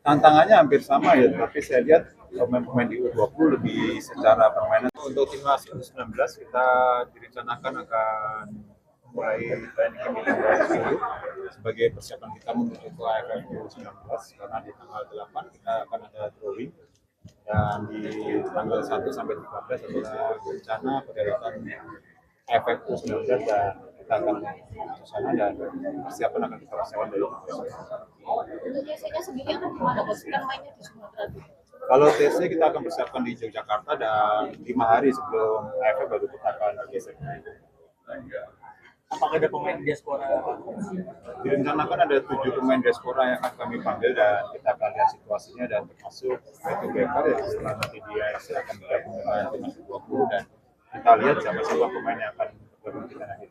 Tantangannya hampir sama ya, tapi saya lihat pemain-pemain di U20 lebih secara permainan. Untuk timnas U19 kita direncanakan akan mulai training camp dari 10 sebagai persiapan kita menuju ke AFF U19, karena di tanggal 8 kita akan ada drawing dan di tanggal 1 sampai 13 adalah rencana perhelatan AFF U19 dan kita akan ke sana dan persiapan akan kita persiapan dari Biasanya sendiri akan kemana bos? Kan mainnya di Sumatera tuh. Kalau TC kita akan persiapkan di Yogyakarta dan 5 hari sebelum AFF baru kita akan bergeser. Apakah ada pemain diaspora? Direncanakan ada 7 pemain diaspora yang akan kami panggil dan kita akan lihat situasinya, dan termasuk Matthew Baker yang setelah nanti dia akan bergabung dengan timnas U20 dan kita lihat siapa pemain yang akan bergabung kita nanti.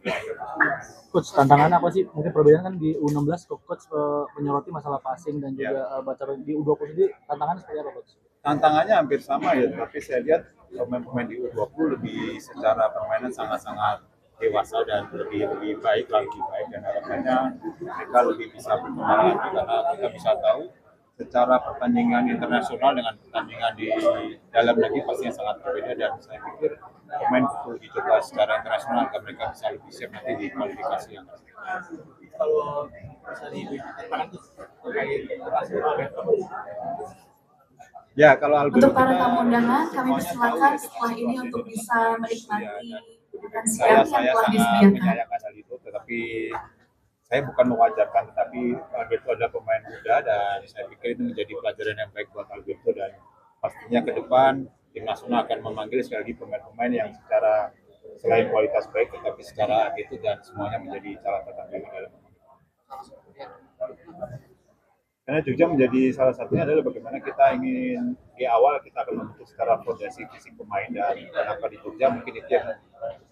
Coach, tantangan apa sih? Mungkin perbedaan kan di U16 coach menyoroti masalah passing dan juga baca di U20 sendiri tantangannya seperti apa, coach? Tantangannya hampir sama ya, tapi saya lihat pemain-pemain di U20 lebih secara permainan sangat-sangat dewasa dan lebih baik dan harapannya mereka lebih bisa berkembang lagi, karena kita bisa tahu secara pertandingan internasional dengan pertandingan di dalam negeri pastinya sangat berbeda, dan saya pikir pemain perlu dicoba secara internasional agar mereka bisa lebih siap nanti di kualifikasi yang akan. Kalau bisa ditanyakan tuh terkait internasional ya, kalau untuk para tamu undangan kami persilakan setelah ini untuk bisa menikmati makan siang yang telah sangat disediakan. menyayangkan hal itu, tetapi saya bukan mewajarkan, tetapi Alberto adalah pemain muda dan saya pikir itu menjadi pelajaran yang baik buat Alberto, dan pastinya ke depan tim nasional akan memanggil sekali lagi pemain-pemain yang secara selain kualitas baik tetapi secara attitude dan semuanya menjadi catatan bagi dalam. Karena Jogja menjadi salah satunya adalah bagaimana kita ingin di awal kita akan membentuk secara fondasi fisik pemain, dan kenapa di Jogja mungkin itu yang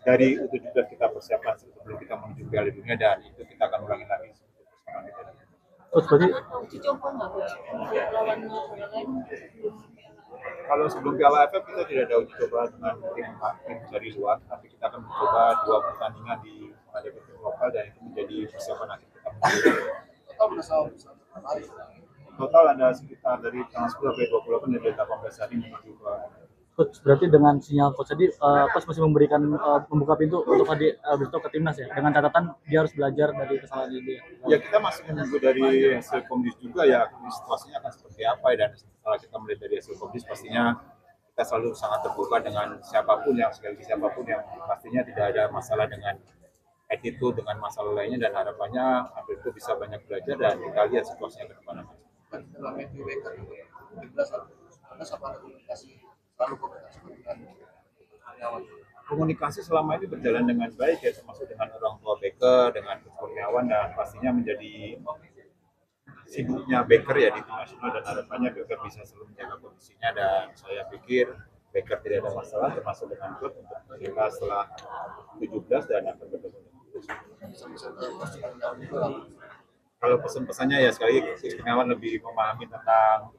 dari U17 kita persiapkan sebelum kita menuju Piala Dunia, dan itu kita akan ulangi lagi bersama kita. Coach, berarti Uji coba nggak coach? Lawan negara lain. Kalau sebelum Piala AFF kita tidak ada uji coba dengan tim dari luar, tapi kita akan mencoba 2 pertandingan di tim lokal, dan itu menjadi persiapan akhir kita. Total ada sekitar dari tanggal 10 sampai 28 dari 18 hari menuju ke. Coach, berarti dengan sinyal coach tadi, coach masih memberikan membuka pintu untuk tadi Alberto ke timnas ya, dengan catatan dia harus belajar dari kesalahan ini. Ya, kita masih menunggu dari hasil komdis juga ya, situasinya akan seperti apa, dan setelah kita melihat dari hasil komdis pastinya kita selalu sangat terbuka dengan siapapun yang pastinya tidak ada masalah dengan attitude, dengan masalah lainnya, dan harapannya Alberto bisa banyak belajar dan kita lihat situasinya ke depan. Komunikasi selama ini berjalan dengan baik ya, termasuk dengan orang tua Baker, dengan Kurniawan, dan pastinya menjadi sibuknya Baker ya di tim nasional, dan harapannya Baker bisa selalu menjaga kondisinya, dan saya pikir Baker tidak ada masalah termasuk dengan klub untuk mereka setelah 17 dan akan bertemu. Kalau pesan-pesannya ya sekali lagi Kurniawan lebih memahami tentang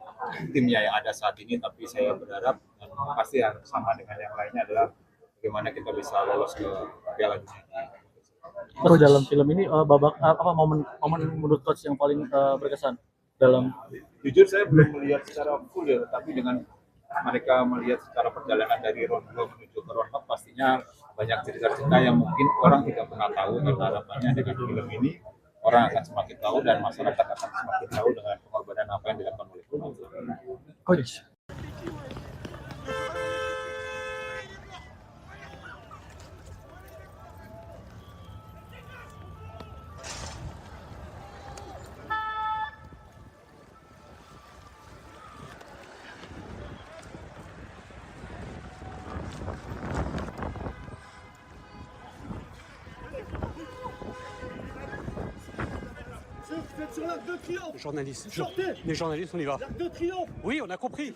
timnya yang ada saat ini, tapi saya berharap dan pasti sama dengan yang lainnya adalah bagaimana kita bisa lolos ke Piala Dunia. Terus dalam film ini babak apa momen menurut coach yang paling berkesan dalam? Jujur saya belum melihat secara full ya, tapi dengan mereka melihat secara perjalanan dari round 2 menuju ke round 4 pastinya banyak cerita-cerita yang mungkin orang tidak pernah tahu, dan harapannya dengan film ini orang akan semakin tahu dan masyarakat akan semakin tahu dengan pengorbanan apa yang dilakukan oleh Coach. Les journalistes. Les journalistes, on y va. Oui, on a compris.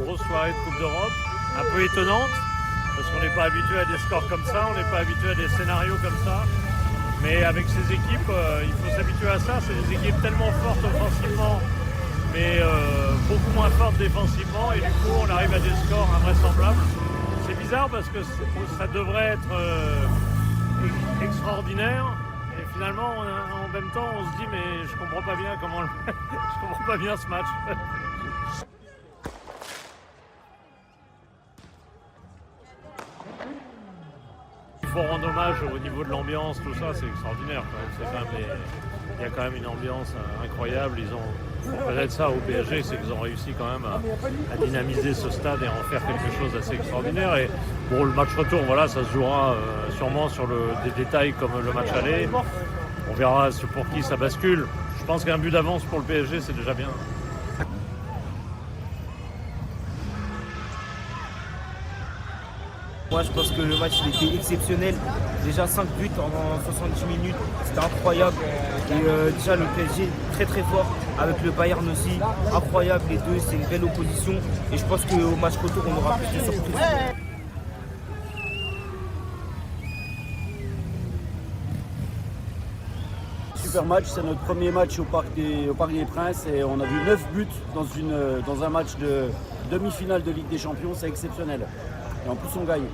grosse soirée de Coupe d'Europe, un peu étonnante, parce qu'on n'est pas habitué à des scores comme ça, on n'est pas habitué à des scénarios comme ça. Mais avec ces équipes, il faut s'habituer à ça. C'est des équipes tellement fortes offensivement, mais beaucoup moins fortes défensivement. Et du coup, on arrive à des scores invraisemblables. C'est bizarre parce que ça devrait être extraordinaire. Et finalement, en même temps, on se dit mais je comprends pas bien comment, je comprends pas bien ce match. Il faut rendre hommage au niveau de l'ambiance, tout ça, c'est extraordinaire. Il y a quand même une ambiance incroyable. Ils ont peut-être ça au PSG, c'est qu'ils ont réussi quand même à dynamiser ce stade et à en faire quelque chose d'assez extraordinaire. Et bon, le match retour, voilà, ça se jouera sûrement sur des détails comme le match aller. On verra pour qui ça bascule. Je pense qu'un but d'avance pour le PSG, c'est déjà bien. Moi je pense que le match il était exceptionnel. Déjà 5 buts en 70 minutes, c'était incroyable. Et déjà le PSG très très fort, avec le Bayern aussi, incroyable les deux, c'est une belle opposition. Et je pense qu'au match retour on aura plus de surprises. Super match, c'est notre premier match au Parc des Princes et on a vu 9 buts dans un match de demi-finale de Ligue des Champions, c'est exceptionnel. Et en plus on gagne.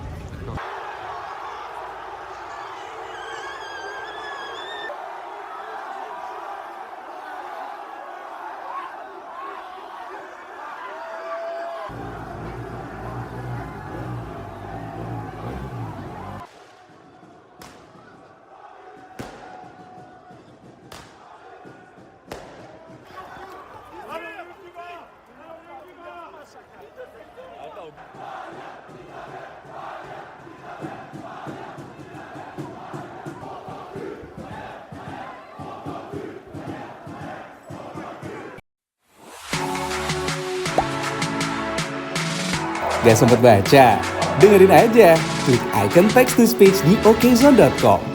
Gak sempet baca? Dengerin aja, klik icon text to speech di okezone.com.